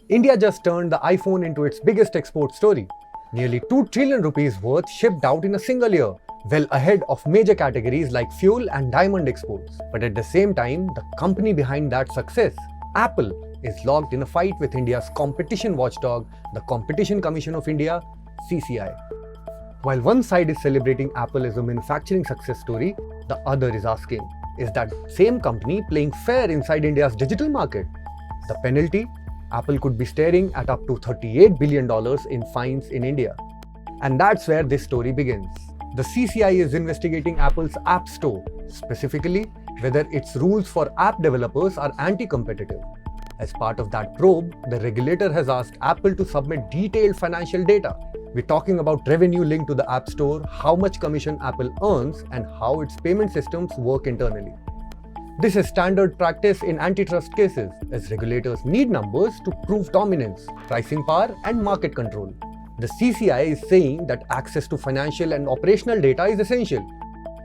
India just turned the iPhone into its biggest export story. Nearly 2 trillion rupees worth shipped out in a single year, well ahead of major categories like fuel and diamond exports. But at the same time, the company behind that success, Apple, is locked in a fight with India's competition watchdog, the Competition Commission of India, CCI. While one side is celebrating Apple as a manufacturing success story, the other is asking, is that same company playing fair inside India's digital market? The penalty? Apple could be staring at up to $38 billion in fines in India. And that's where this story begins. The CCI is investigating Apple's App Store, specifically whether its rules for app developers are anti-competitive. As part of that probe, the regulator has asked Apple to submit detailed financial data. We're talking about revenue linked to the App Store, how much commission Apple earns, and how its payment systems work internally. This is standard practice in antitrust cases, as regulators need numbers to prove dominance, pricing power, and market control. The CCI is saying that access to financial and operational data is essential.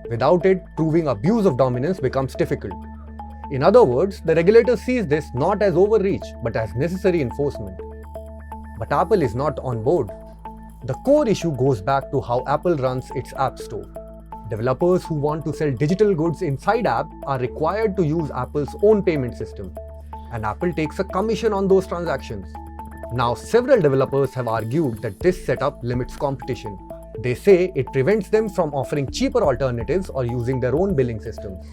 Without it, proving abuse of dominance becomes difficult. In other words, the regulator sees this not as overreach, but as necessary enforcement. But Apple is not on board. The core issue goes back to how Apple runs its App Store. Developers who want to sell digital goods inside app are required to use Apple's own payment system, and Apple takes a commission on those transactions. Now, several developers have argued that this setup limits competition. They say it prevents them from offering cheaper alternatives or using their own billing systems.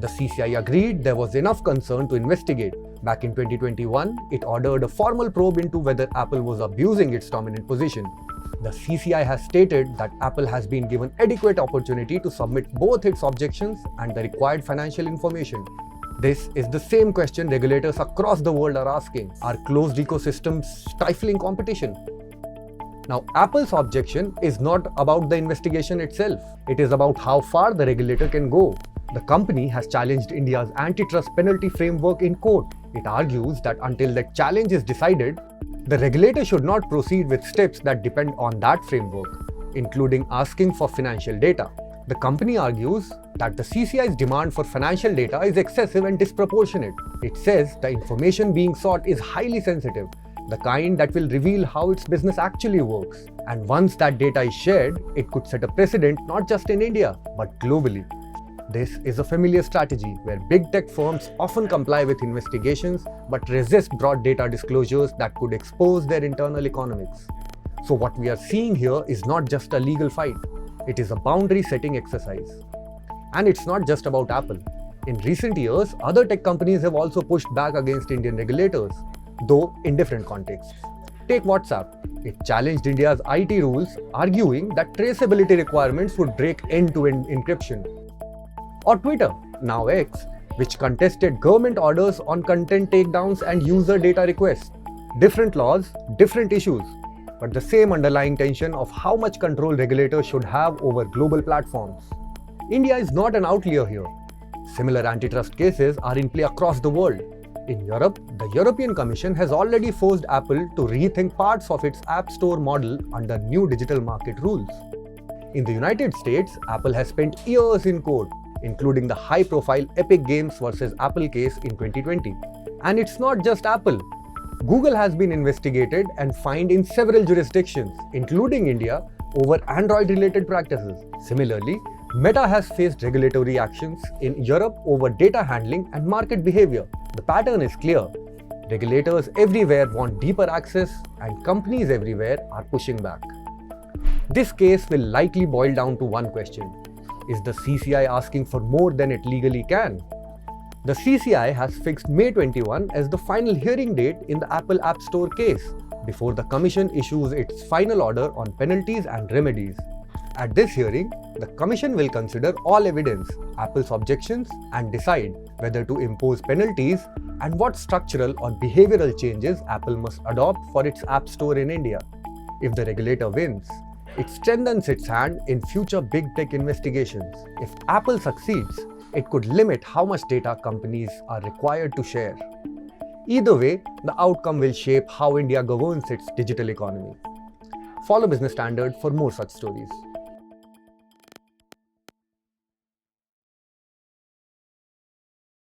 The CCI agreed there was enough concern to investigate. Back in 2021, it ordered a formal probe into whether Apple was abusing its dominant position. The CCI has stated that Apple has been given adequate opportunity to submit both its objections and the required financial information. This is the same question regulators across the world are asking. Are closed ecosystems stifling competition? Now, Apple's objection is not about the investigation itself. It is about how far the regulator can go. The company has challenged India's antitrust penalty framework in court. It argues that until that challenge is decided, the regulator should not proceed with steps that depend on that framework, including asking for financial data. The company argues that the CCI's demand for financial data is excessive and disproportionate. It says the information being sought is highly sensitive, the kind that will reveal how its business actually works. And once that data is shared, it could set a precedent not just in India, but globally. This is a familiar strategy where big tech firms often comply with investigations but resist broad data disclosures that could expose their internal economics. So what we are seeing here is not just a legal fight, it is a boundary setting exercise. And it's not just about Apple. In recent years, other tech companies have also pushed back against Indian regulators, though in different contexts. Take WhatsApp. It challenged India's IT rules, arguing that traceability requirements would break end-to-end encryption. Or Twitter, now X, which contested government orders on content takedowns and user data requests. Different laws, different issues, but the same underlying tension of how much control regulators should have over global platforms. India is not an outlier here. Similar antitrust cases are in play across the world. In Europe, the European Commission has already forced Apple to rethink parts of its App Store model under new digital market rules. In the United States, Apple has spent years in court, including the high-profile Epic Games versus Apple case in 2020. And it's not just Apple. Google has been investigated and fined in several jurisdictions, including India, over Android-related practices. Similarly, Meta has faced regulatory actions in Europe over data handling and market behavior. The pattern is clear. Regulators everywhere want deeper access, and companies everywhere are pushing back. This case will likely boil down to one question. Is the CCI asking for more than it legally can? The CCI has fixed May 21 as the final hearing date in the Apple App Store case, before the Commission issues its final order on penalties and remedies. At this hearing, the Commission will consider all evidence, Apple's objections, and decide whether to impose penalties and what structural or behavioral changes Apple must adopt for its App Store in India. If the regulator wins, it strengthens its hand in future big tech investigations. If Apple succeeds, it could limit how much data companies are required to share. Either way, the outcome will shape how India governs its digital economy. Follow Business Standard for more such stories.